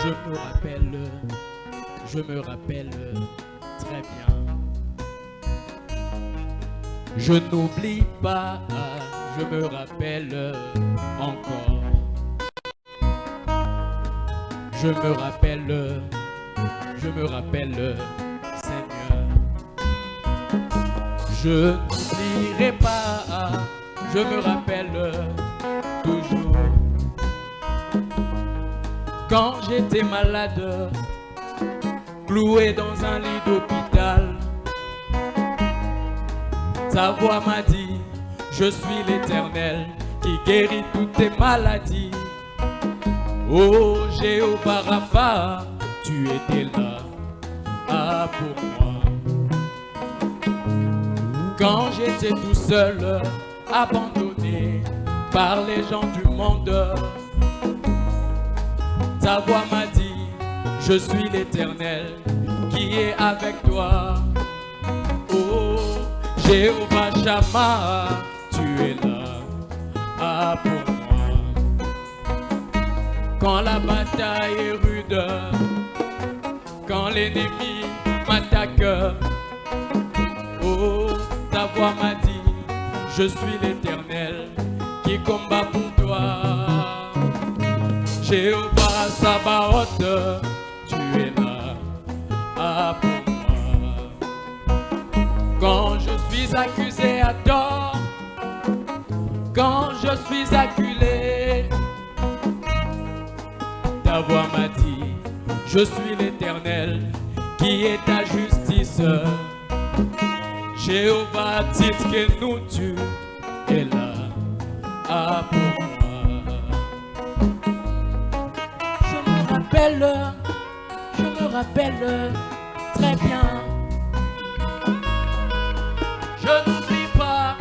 Je me rappelle très bien. Je n'oublie pas, je me rappelle encore. Je me rappelle, Seigneur. Je n'oublierai pas, je me rappelle toujours. Quand j'étais malade, cloué dans un lit d'hôpital, ta voix m'a dit, je suis l'Éternel qui guérit toutes tes maladies. Oh Jéhovah Rapha, tu étais là pour moi. Quand j'étais tout seul, abandonné par les gens du monde, ta voix m'a dit, je suis l'Éternel qui est avec toi. Oh Jéhovah Shammah, tu es là pour moi. Quand la bataille est rude, quand l'ennemi m'attaque, oh ta voix m'a dit, je suis l'Éternel qui combat pour toi. Jéhovah Sabaoth, tu es là pour moi. Quand je suis accusé à tort, quand je suis acculé, ta voix m'a dit, je suis l'Éternel qui est ta justice. Jéhovah Tzidkenu, tu es là pour moi. Je me rappelle très bien. Je n'oublie pas,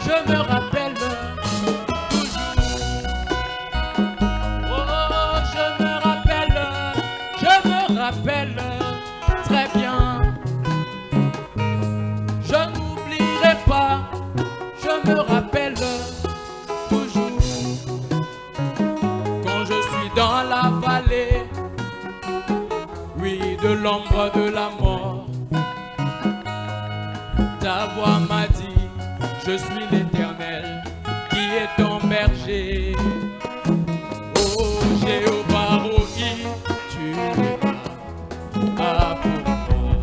je me rappelle toujours. Oh, je me rappelle très bien. Je n'oublierai pas, je me rappelle toujours. Quand je suis dans la vallée, oui, de l'ombre de la mort, ta voix m'a dit, je suis l'Éternel qui est ton berger. Oh Jéhovah Rohi, tu es là pour moi.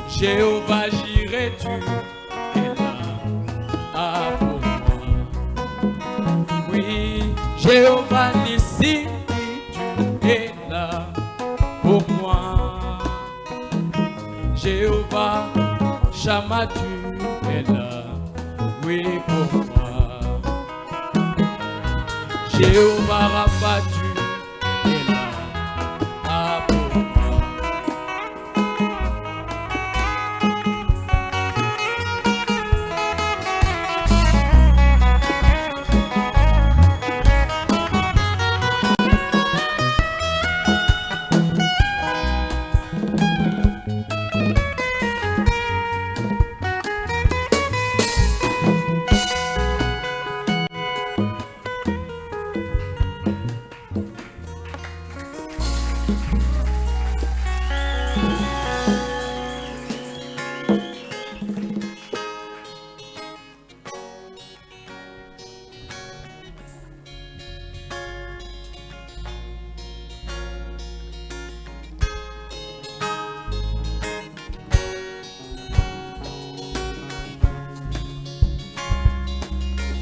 Jéhovah Jireh, tu es là pour moi. Oui, Jéhovah Nissi, tu es là pour moi. Jéhovah Shammah, tu es là, oui, pour moi. Jéhovah Rapha, tu es là pour moi.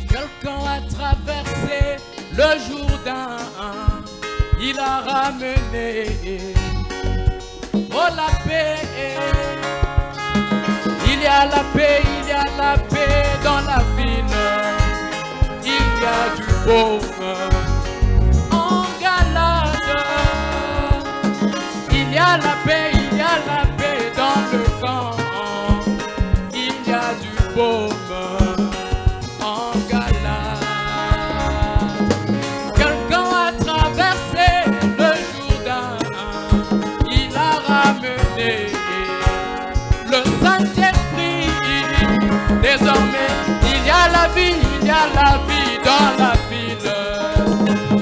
Quelqu'un a traversé le Jourdain, il a ramené la paix. Il y a la paix, il y a la paix dans la ville. Il y a du baume en Galade. Il y a la paix, il y a la paix dans le camp. Il y a du baume. Désormais, il y a la vie dans la ville.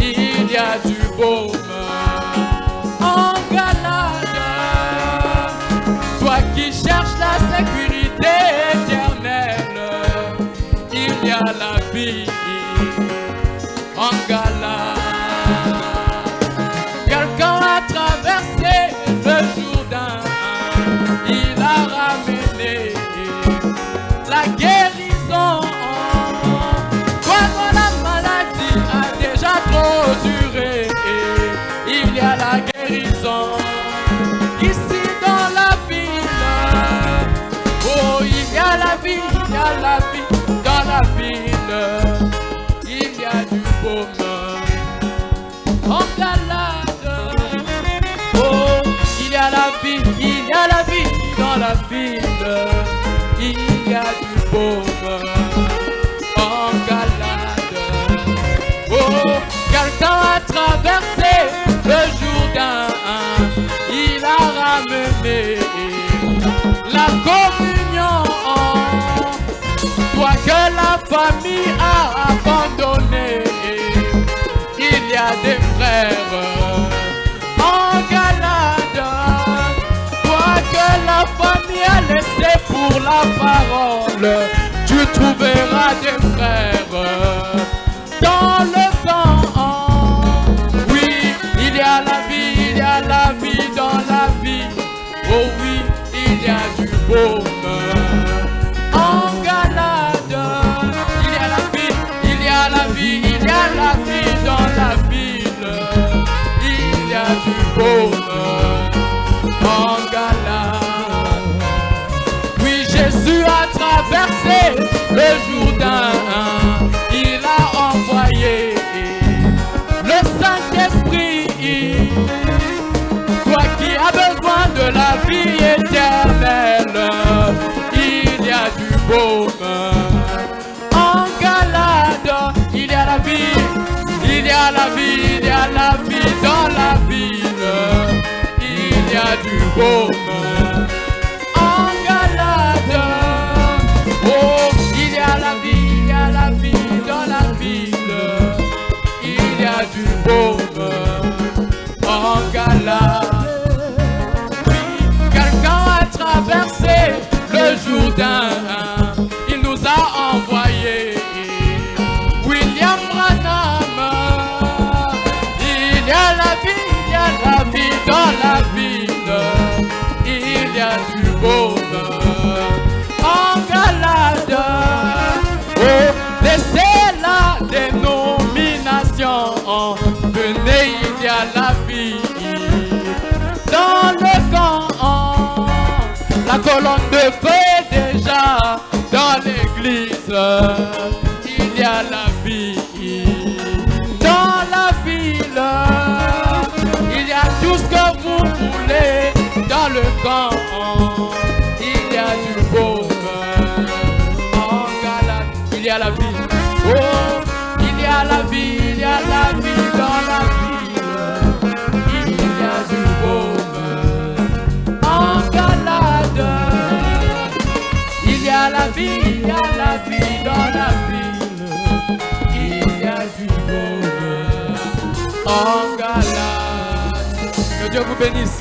Il y a du beau. vie, il y a la vie dans la ville. Il y a du baume en galade. Oh, quelqu'un a traversé le Jourdain. Il a ramené la communion. Toi que la famille a abandonné, il y a des frères en galade. Toi que la famille a laissé pour la parole, tu trouveras des frères dans le camp. Oui, il y a la vie, il y a la vie dans la vie. Oh oui, il y a du baume en galade. Il y a la vie, il y a la vie, il y a la vie dans la ville. Il y a du baume en galade. Oui, Jésus a traversé le Jourdain. Il a envoyé le Saint-Esprit. Toi qui as besoin de la vie éternelle, il y a du baume en galade. Il y a la vie, il y a la vie, il y a la vie dans la ville. Il y a du baume en galade. Oh, il y a la vie, il y a la vie dans la ville. Il y a du baume en galade. Traverser le Jourdain, il nous a envoyé William Branham. Il y a la vie dans la ville. Il y a du baume en galade. Oh, laissez la dénomination, venez, il y a la vie dans le camp. La colonne de feu est déjà dans l'église. Il y a la vie dans la ville. Il y a tout ce que vous voulez dans le camp. Il y a du baume en galade. Il y a la vie. Oh, il y a la vie, il y a la vie dans la ville. Il y a du baume en galade. Il y a la vie, il y a la vie dans la ville. Il y a du baume en galade. Que Dieu vous bénisse.